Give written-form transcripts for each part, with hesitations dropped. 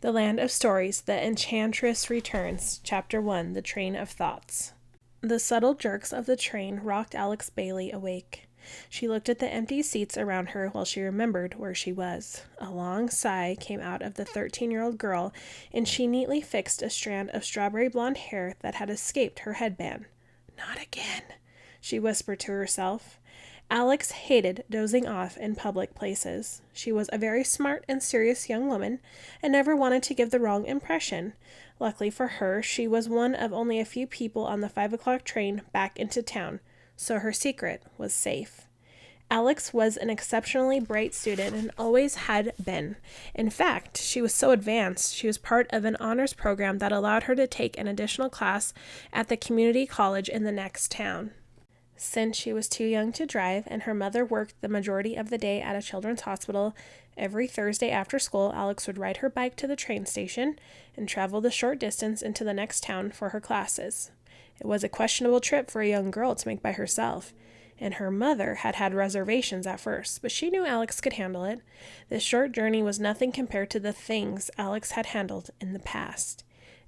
The Land of Stories, The Enchantress Returns, Chapter 1, The Train of Thoughts. The subtle jerks of the train rocked Alex Bailey awake. She looked at the empty seats around her while she remembered where she was. A long sigh came out of the 13-year-old girl, and she neatly fixed a strand of strawberry blonde hair that had escaped her headband. "Not again," she whispered to herself. Alex hated dozing off in public places. She was a very smart and serious young woman, and never wanted to give the wrong impression. Luckily for her, she was one of only a few people on the 5 o'clock train back into town, so her secret was safe. Alex was an exceptionally bright student and always had been. In fact, she was so advanced, she was part of an honors program that allowed her to take an additional class at the community college in the next town. Since she was too young to drive and her mother worked the majority of the day at a children's hospital, every Thursday after school, Alex would ride her bike to the train station and travel the short distance into the next town for her classes. It was a questionable trip for a young girl to make by herself, and her mother had reservations at first, but she knew Alex could handle it. This short journey was nothing compared to the things Alex had handled in the past.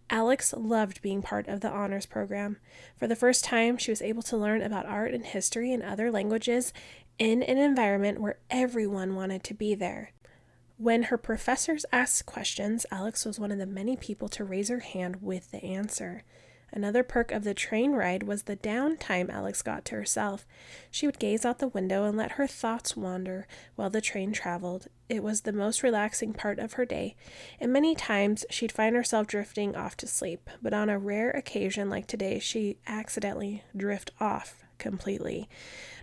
Alex loved being part of the honors program. For the first time, she was able to learn about art and history and other languages in an environment where everyone wanted to be there. When her professors asked questions, Alex was one of the many people to raise her hand with the answer. Another perk of the train ride was the downtime Alex got to herself. She would gaze out the window and let her thoughts wander while the train traveled. It was the most relaxing part of her day, and many times she'd find herself drifting off to sleep. But on a rare occasion like today, she accidentally drift off completely.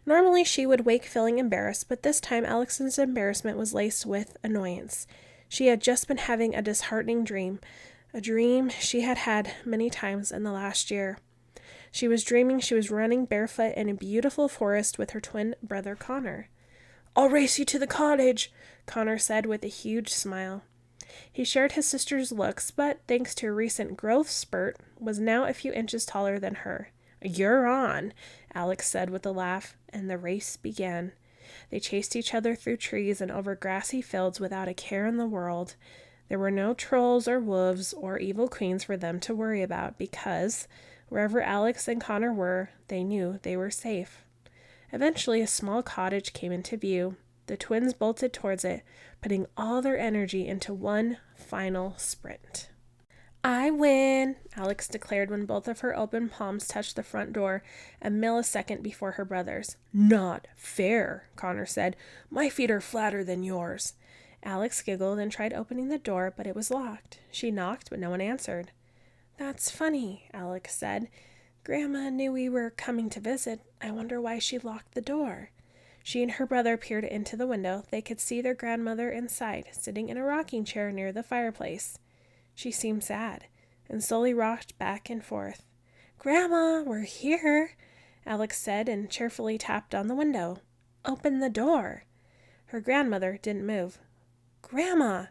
Normally she would wake feeling embarrassed, but this time Alex's embarrassment was laced with annoyance. She had just been having a disheartening dream. A dream she had had many times in the last year. She was dreaming she was running barefoot in a beautiful forest with her twin brother Connor. "I'll race you to the cottage," Connor said with a huge smile. He shared his sister's looks, but thanks to a recent growth spurt, was now a few inches taller than her. "You're on," Alex said with a laugh, and the race began. They chased each other through trees and over grassy fields without a care in the world. There were no trolls or wolves or evil queens for them to worry about because, wherever Alex and Connor were, they knew they were safe. Eventually, a small cottage came into view. The twins bolted towards it, putting all their energy into one final sprint. "I win," Alex declared when both of her open palms touched the front door a millisecond before her brother's. "Not fair," Connor said. "My feet are flatter than yours." Alex giggled and tried opening the door, but it was locked. She knocked, but no one answered. "That's funny," Alex said. "Grandma knew we were coming to visit. I wonder why she locked the door." She and her brother peered into the window. They could see their grandmother inside, sitting in a rocking chair near the fireplace. She seemed sad, and slowly rocked back and forth. "Grandma, we're here," Alex said, and cheerfully tapped on the window. "Open the door." Her grandmother didn't move. "Grandma,"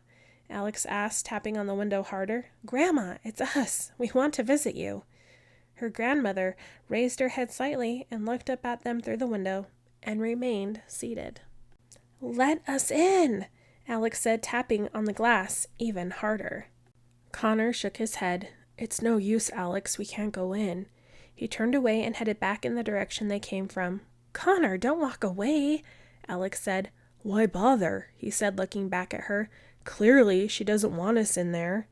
Alex asked, tapping on the window harder. "Grandma, it's us. We want to visit you." Her grandmother raised her head slightly and looked up at them through the window and remained seated. "Let us in," Alex said, tapping on the glass even harder. Connor shook his head. "It's no use, Alex. We can't go in." He turned away and headed back in the direction they came from. "Connor, don't walk away," Alex said. "Why bother?" he said, looking back at her. "Clearly, she doesn't want us in there."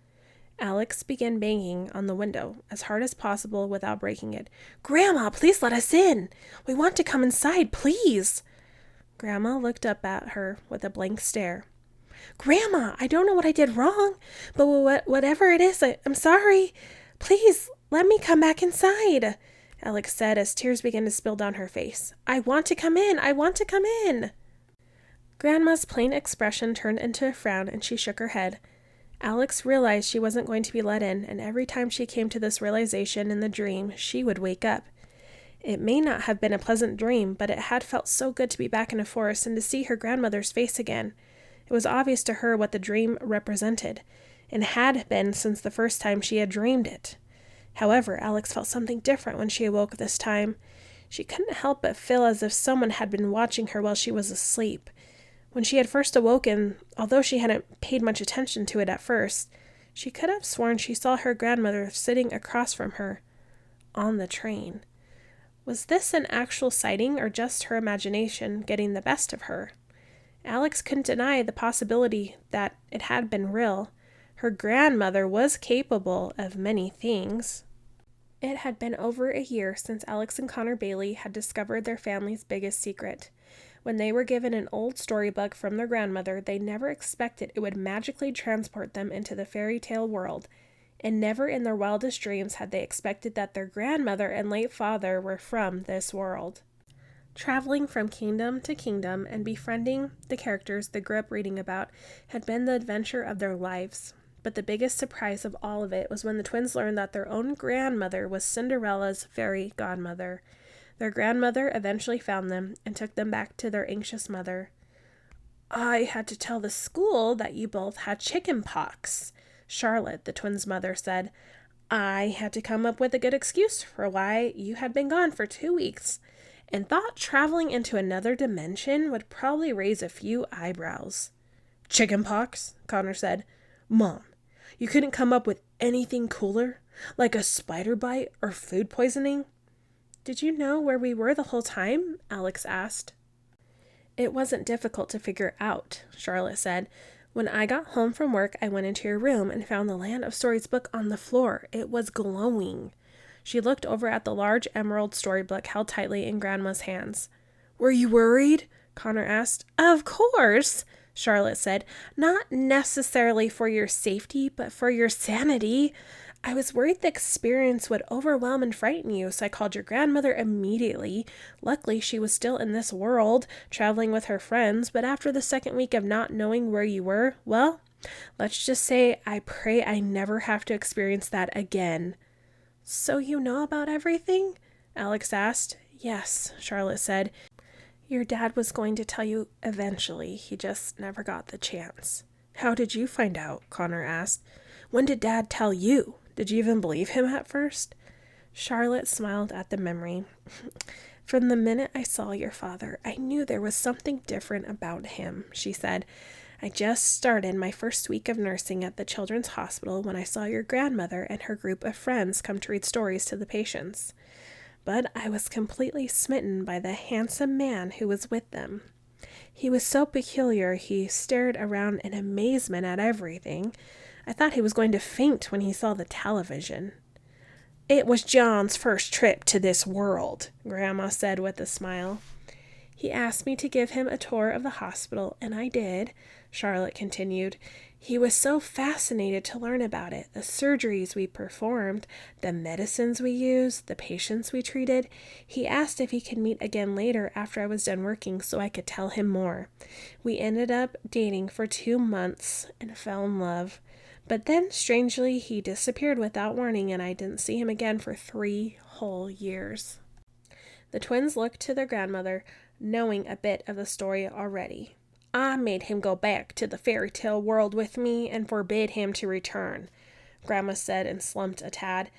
Alex began banging on the window as hard as possible without breaking it. "Grandma, please let us in. We want to come inside, please." Grandma looked up at her with a blank stare. "Grandma, I don't know what I did wrong, but whatever it is, I'm sorry. Please, let me come back inside," Alex said as tears began to spill down her face. "I want to come in. I want to come in." Grandma's plain expression turned into a frown, and she shook her head. Alex realized she wasn't going to be let in, and every time she came to this realization in the dream, she would wake up. It may not have been a pleasant dream, but it had felt so good to be back in a forest and to see her grandmother's face again. It was obvious to her what the dream represented, and had been since the first time she had dreamed it. However, Alex felt something different when she awoke this time. She couldn't help but feel as if someone had been watching her while she was asleep. When she had first awoken, although she hadn't paid much attention to it at first, She could have sworn she saw her grandmother sitting across from her on the train. Was this an actual sighting or just her imagination getting the best of her? Alex couldn't deny the possibility that it had been real. Her grandmother was capable of many things. It had been over a year since Alex and Connor Bailey had discovered their family's biggest secret. When they were given an old storybook from their grandmother, they never expected it would magically transport them into the fairy tale world, and never in their wildest dreams had they expected that their grandmother and late father were from this world. Traveling from kingdom to kingdom and befriending the characters they grew up reading about had been the adventure of their lives. But the biggest surprise of all of it was when the twins learned that their own grandmother was Cinderella's fairy godmother. Their grandmother eventually found them and took them back to their anxious mother. "I had to tell the school that you both had chicken pox," Charlotte, the twins' mother, said. "I had to come up with a good excuse for why you had been gone for 2 weeks, and thought traveling into another dimension would probably raise a few eyebrows." "Chicken pox?" Connor said. "Mom, you couldn't come up with anything cooler? Like a spider bite or food poisoning?" "Did you know where we were the whole time?" Alex asked. "It wasn't difficult to figure out," Charlotte said. "When I got home from work, I went into your room and found the Land of Stories book on the floor. It was glowing." She looked over at the large emerald storybook held tightly in Grandma's hands. "Were you worried?" Connor asked. "Of course," Charlotte said. "Not necessarily for your safety, but for your sanity. I was worried the experience would overwhelm and frighten you, so I called your grandmother immediately. Luckily, she was still in this world, traveling with her friends, but after the second week of not knowing where you were, well, let's just say I pray I never have to experience that again." "So you know about everything?" Alex asked. "Yes," Charlotte said. "Your dad was going to tell you eventually. He just never got the chance." "How did you find out?" Connor asked. "When did Dad tell you? Did you even believe him at first?" Charlotte smiled at the memory. "From the minute I saw your father, I knew there was something different about him," she said. "I just started my first week of nursing at the Children's Hospital when I saw your grandmother and her group of friends come to read stories to the patients. But I was completely smitten by the handsome man who was with them. He was so peculiar, he stared around in amazement at everything. I thought he was going to faint when he saw the television." "It was John's first trip to this world," Grandma said with a smile. "He asked me to give him a tour of the hospital, and I did," Charlotte continued. "He was so fascinated to learn about it, the surgeries we performed, the medicines we used, the patients we treated. He asked if he could meet again later after I was done working so I could tell him more. We ended up dating for 2 months and fell in love. But then, strangely, he disappeared without warning, and I didn't see him again for 3 whole years." The twins looked to their grandmother, knowing a bit of the story already. "I made him go back to the fairy tale world with me and forbid him to return," Grandma said and slumped a tad.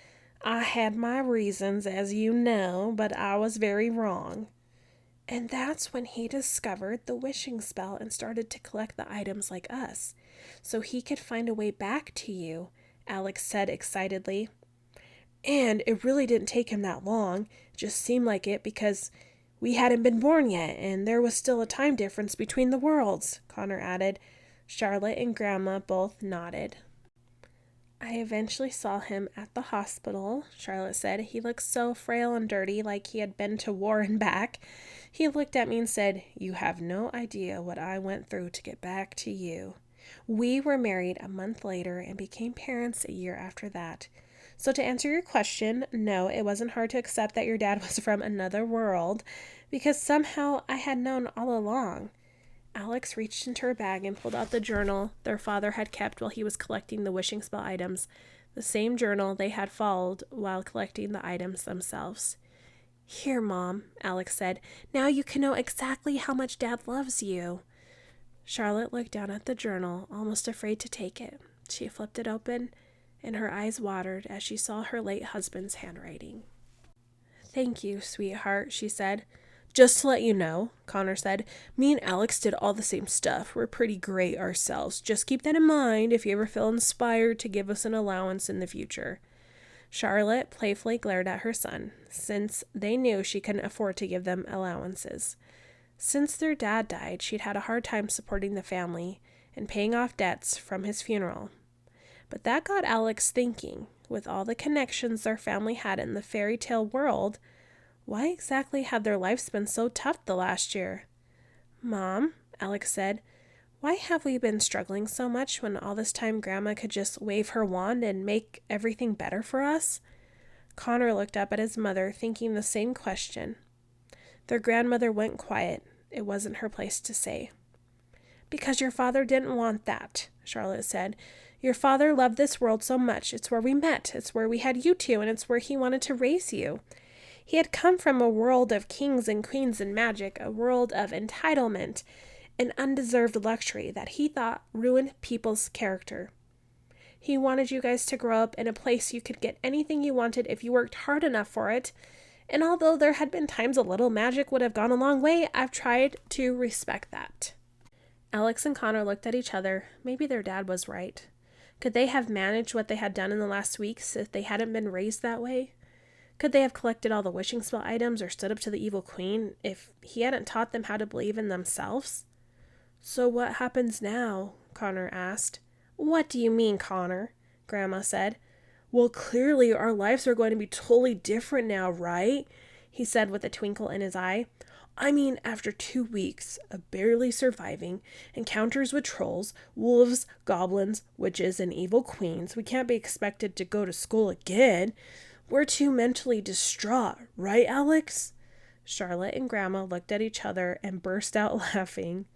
"I had my reasons, as you know, but I was very wrong." "And that's when he discovered the wishing spell and started to collect the items like us, so he could find a way back to you," Alex said excitedly. "And it really didn't take him that long. It just seemed like it because we hadn't been born yet, and there was still a time difference between the worlds," Connor added. Charlotte and Grandma both nodded. "I eventually saw him at the hospital," Charlotte said. "He looked so frail and dirty, like he had been to war and back. He looked at me and said, 'You have no idea what I went through to get back to you.' We were married a month later and became parents a year after that. So to answer your question, no, it wasn't hard to accept that your dad was from another world, because somehow I had known all along." Alex reached into her bag and pulled out the journal their father had kept while he was collecting the wishing spell items, the same journal they had followed while collecting the items themselves. "Here, Mom," Alex said. "Now you can know exactly how much Dad loves you." Charlotte looked down at the journal, almost afraid to take it. She flipped it open, and her eyes watered as she saw her late husband's handwriting. "Thank you, sweetheart," she said. Just to let you know, Connor said, me and Alex did all the same stuff. We're pretty great ourselves. Just keep that in mind if you ever feel inspired to give us an allowance in the future. Charlotte playfully glared at her son, since they knew she couldn't afford to give them allowances. Since their dad died, she'd had a hard time supporting the family and paying off debts from his funeral. But that got Alex thinking, with all the connections their family had in the fairy tale world, why exactly had their lives been so tough the last year? Mom, Alex said, why have we been struggling so much when all this time Grandma could just wave her wand and make everything better for us? Connor looked up at his mother, thinking the same question. Their grandmother went quiet. It wasn't her place to say. Because your father didn't want that, Charlotte said. Your father loved this world so much. It's where we met. It's where we had you two, and it's where he wanted to raise you. He had come from a world of kings and queens and magic, a world of entitlement and undeserved luxury that he thought ruined people's character. He wanted you guys to grow up in a place you could get anything you wanted if you worked hard enough for it. And although there had been times a little magic would have gone a long way, I've tried to respect that. Alex and Connor looked at each other. Maybe their dad was right. Could they have managed what they had done in the last weeks if they hadn't been raised that way? Could they have collected all the wishing spell items or stood up to the evil queen if he hadn't taught them how to believe in themselves? So what happens now? Connor asked. What do you mean, Connor? Grandma said. Well, clearly our lives are going to be totally different now, right? He said with a twinkle in his eye. I mean, after 2 weeks of barely surviving, encounters with trolls, wolves, goblins, witches, and evil queens, we can't be expected to go to school again. We're too mentally distraught, right, Alex? Charlotte and Grandma looked at each other and burst out laughing.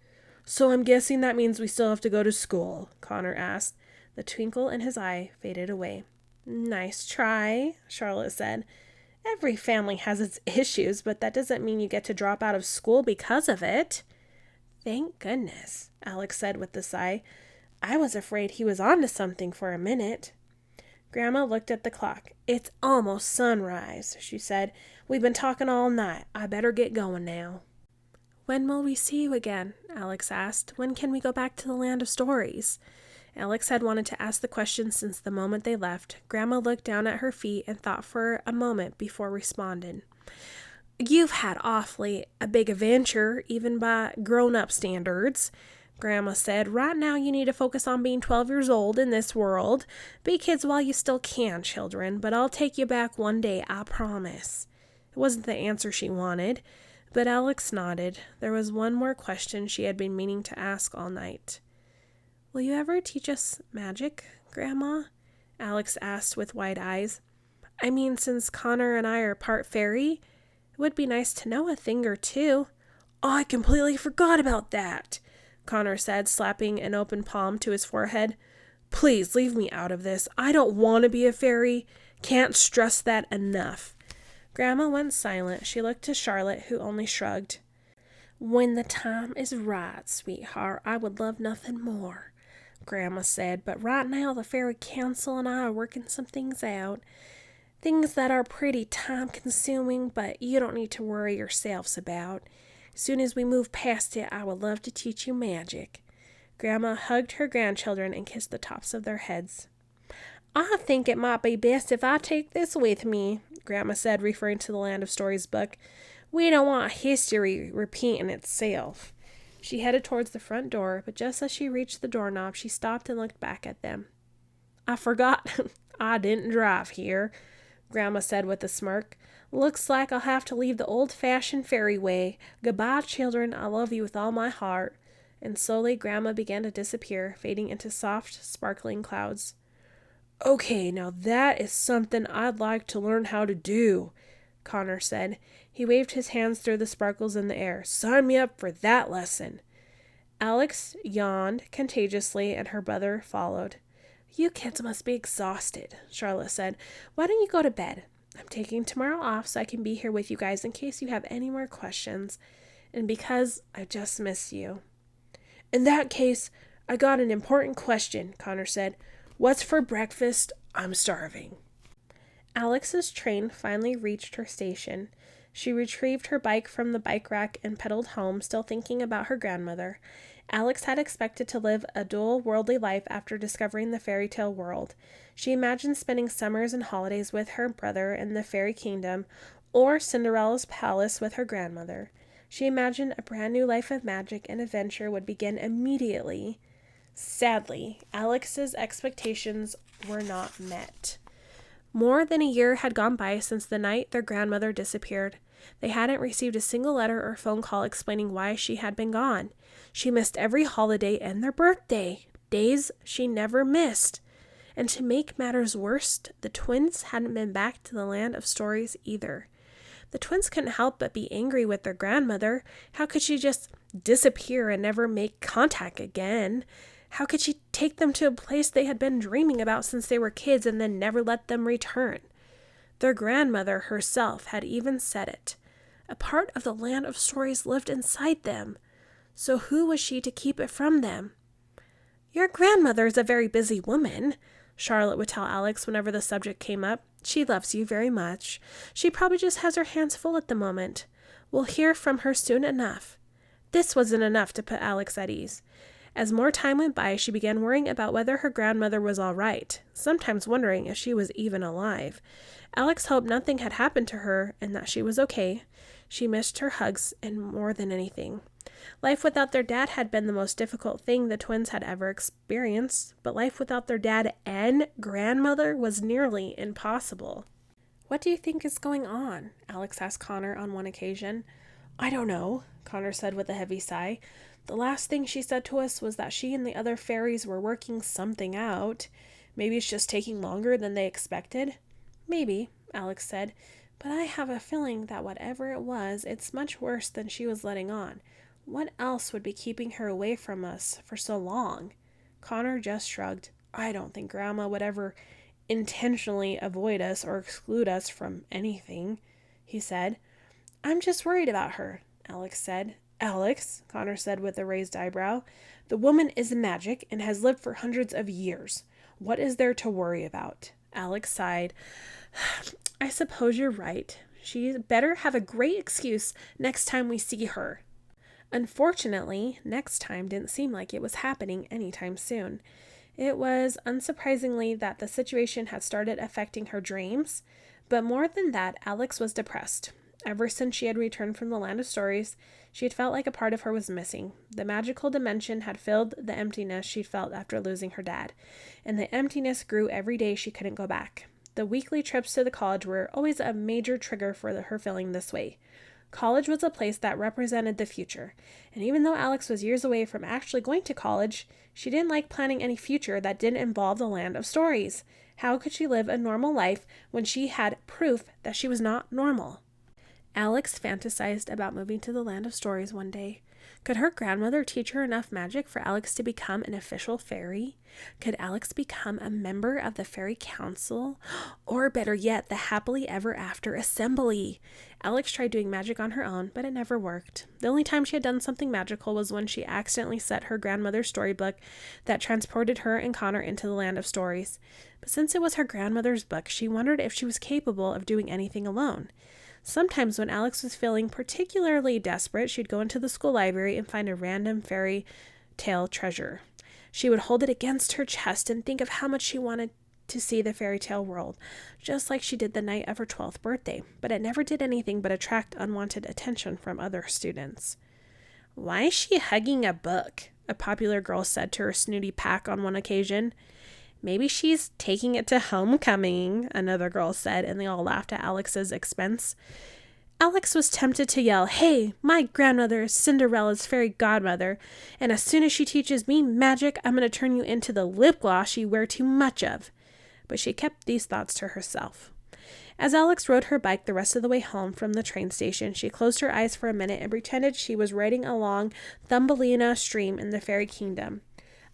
So I'm guessing that means we still have to go to school, Connor asked. The twinkle in his eye faded away. Nice try, Charlotte said. Every family has its issues, but that doesn't mean you get to drop out of school because of it. Thank goodness, Alex said with a sigh. I was afraid he was onto something for a minute. Grandma looked at the clock. It's almost sunrise, she said. We've been talking all night. I better get going now. When will we see you again? Alex asked. When can we go back to the land of stories? Alex had wanted to ask the question since the moment they left. Grandma looked down at her feet and thought for a moment before responding. You've had awfully a big adventure, even by grown-up standards, Grandma said. Right now you need to focus on being 12 years old in this world. Be kids while you still can, children, but I'll take you back one day, I promise. It wasn't the answer she wanted, but Alex nodded. There was one more question she had been meaning to ask all night. Will you ever teach us magic, Grandma? Alex asked with wide eyes. I mean, since Connor and I are part fairy, it would be nice to know a thing or two. Oh, I completely forgot about that, Connor said, slapping an open palm to his forehead. Please leave me out of this. I don't want to be a fairy. Can't stress that enough. Grandma went silent. She looked to Charlotte, who only shrugged. When the time is right, sweetheart, I would love nothing more, Grandma said, but right now the Fairy Council and I are working some things out. Things that are pretty time-consuming, but you don't need to worry yourselves about. As soon as we move past it, I would love to teach you magic. Grandma hugged her grandchildren and kissed the tops of their heads. I think it might be best if I take this with me, Grandma said, referring to the Land of Stories book. We don't want history repeating itself. She headed towards the front door, but just as she reached the doorknob, she stopped and looked back at them. I forgot I didn't drive here, Grandma said with a smirk. Looks like I'll have to leave the old-fashioned fairy way. Goodbye, children. I love you with all my heart. And slowly Grandma began to disappear, fading into soft, sparkling clouds. Okay, now that is something I'd like to learn how to do, Connor said. He waved his hands through the sparkles in the air. Sign me up for that lesson. Alex yawned contagiously, and her brother followed. You kids must be exhausted, Charlotte said. Why don't you go to bed? I'm taking tomorrow off so I can be here with you guys in case you have any more questions, and because I just miss you. In that case, I got an important question, Connor said. What's for breakfast? I'm starving. Alex's train finally reached her station. She retrieved her bike from the bike rack and pedaled home, still thinking about her grandmother. Alex had expected to live a dual worldly life after discovering the fairy tale world. She imagined spending summers and holidays with her brother in the fairy kingdom, or Cinderella's palace with her grandmother. She imagined a brand new life of magic and adventure would begin immediately. Sadly, Alex's expectations were not met. More than a year had gone by since the night their grandmother disappeared. They hadn't received a single letter or phone call explaining why she had been gone. She missed every holiday and their birthday, days she never missed. And to make matters worse, the twins hadn't been back to the land of stories either. The twins couldn't help but be angry with their grandmother. How could she just disappear and never make contact again? How could she take them to a place they had been dreaming about since they were kids and then never let them return? Their grandmother herself had even said it. A part of the land of stories lived inside them. So who was she to keep it from them? "Your grandmother is a very busy woman," Charlotte would tell Alex whenever the subject came up. "She loves you very much. She probably just has her hands full at the moment. We'll hear from her soon enough." This wasn't enough to put Alex at ease. As more time went by, she began worrying about whether her grandmother was all right, sometimes wondering if she was even alive. Alex hoped nothing had happened to her and that she was okay. She missed her hugs and more than anything. Life without their dad had been the most difficult thing the twins had ever experienced, but life without their dad and grandmother was nearly impossible. "What do you think is going on?" Alex asked Connor on one occasion. "I don't know," Connor said with a heavy sigh. "The last thing she said to us was that she and the other fairies were working something out. Maybe it's just taking longer than they expected." "Maybe," Alex said, "but I have a feeling that whatever it was, it's much worse than she was letting on. What else would be keeping her away from us for so long?" Connor just shrugged. "I don't think Grandma would ever intentionally avoid us or exclude us from anything," he said. "I'm just worried about her," Alex said. "Alex," Connor said with a raised eyebrow, "the woman is magic and has lived for hundreds of years. What is there to worry about?" Alex sighed. "I suppose you're right. She better have a great excuse next time we see her." Unfortunately, next time didn't seem like it was happening anytime soon. It was, unsurprisingly, that the situation had started affecting her dreams, but more than that, Alex was depressed. Ever since she had returned from the land of stories, she had felt like a part of her was missing. The magical dimension had filled the emptiness she'd felt after losing her dad, and the emptiness grew every day she couldn't go back. The weekly trips to the college were always a major trigger for her feeling this way. College was a place that represented the future, and even though Alex was years away from actually going to college, she didn't like planning any future that didn't involve the land of stories. How could she live a normal life when she had proof that she was not normal? Alex fantasized about moving to the land of stories one day. Could her grandmother teach her enough magic for Alex to become an official fairy? Could Alex become a member of the fairy council? Or better yet, the happily ever after assembly? Alex tried doing magic on her own, but it never worked. The only time she had done something magical was when she accidentally set her grandmother's storybook that transported her and Connor into the land of stories. But since it was her grandmother's book, she wondered if she was capable of doing anything alone. Sometimes when Alex was feeling particularly desperate, she'd go into the school library and find a random fairy tale treasure. She would hold it against her chest and think of how much she wanted to see the fairy tale world, just like she did the night of her 12th birthday, but it never did anything but attract unwanted attention from other students. "Why is she hugging a book?" a popular girl said to her snooty pack on one occasion. "Maybe she's taking it to homecoming," another girl said, and they all laughed at Alex's expense. Alex was tempted to yell, "Hey, my grandmother is Cinderella's fairy godmother, and as soon as she teaches me magic, I'm going to turn you into the lip gloss you wear too much of." But she kept these thoughts to herself. As Alex rode her bike the rest of the way home from the train station, she closed her eyes for a minute and pretended she was riding along Thumbelina Stream in the fairy kingdom.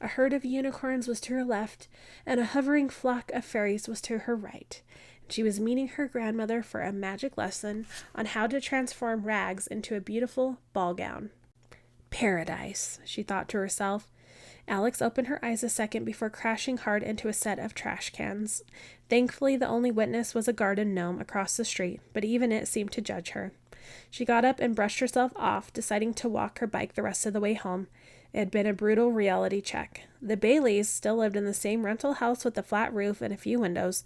A herd of unicorns was to her left, and a hovering flock of fairies was to her right. She was meeting her grandmother for a magic lesson on how to transform rags into a beautiful ball gown. "Paradise," she thought to herself. Alex opened her eyes a second before crashing hard into a set of trash cans. Thankfully, the only witness was a garden gnome across the street, but even it seemed to judge her. She got up and brushed herself off, deciding to walk her bike the rest of the way home. It had been a brutal reality check. The Baileys still lived in the same rental house with a flat roof and a few windows,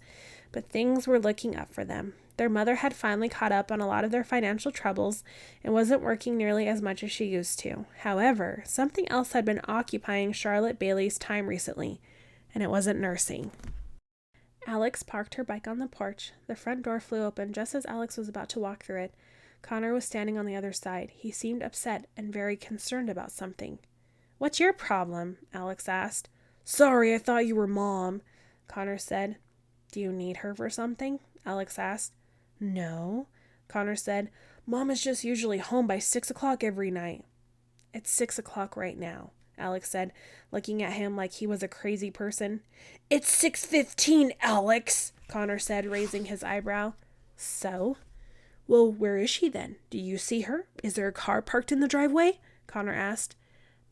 but things were looking up for them. Their mother had finally caught up on a lot of their financial troubles and wasn't working nearly as much as she used to. However, something else had been occupying Charlotte Bailey's time recently, and it wasn't nursing. Alex parked her bike on the porch. The front door flew open just as Alex was about to walk through it. Connor was standing on the other side. He seemed upset and very concerned about something. "What's your problem?" Alex asked. "Sorry, I thought you were Mom," Connor said. "Do you need her for something?" Alex asked. "No," Connor said. "Mom is just usually home by 6 o'clock every night." "It's 6 o'clock right now," Alex said, looking at him like he was a crazy person. "It's 6:15, Alex," Connor said, raising his eyebrow. "So?" "Well, where is she then? Do you see her? Is there a car parked in the driveway?" Connor asked.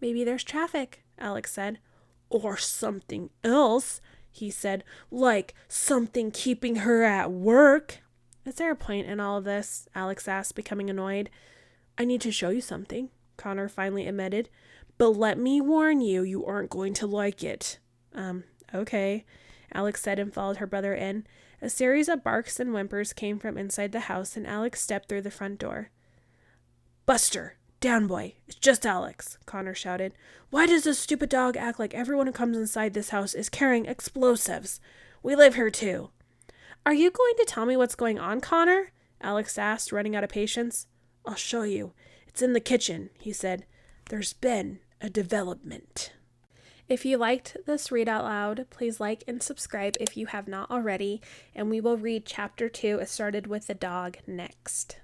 "Maybe there's traffic," Alex said. "Or something else," he said, "like something keeping her at work." "Is there a point in all of this?" Alex asked, becoming annoyed. "I need to show you something," Connor finally admitted. "But let me warn you, you aren't going to like it." Okay," Alex said and followed her brother in. A series of barks and whimpers came from inside the house, and Alex stepped through the front door. "Buster! Down, boy! It's just Alex," Connor shouted. "Why does this stupid dog act like everyone who comes inside this house is carrying explosives? We live here too." "Are you going to tell me what's going on, Connor?" Alex asked, running out of patience. "I'll show you. It's in the kitchen," he said. "There's been a development." If you liked this read out loud, please like and subscribe if you have not already, and we will read chapter 2. It started with the dog next.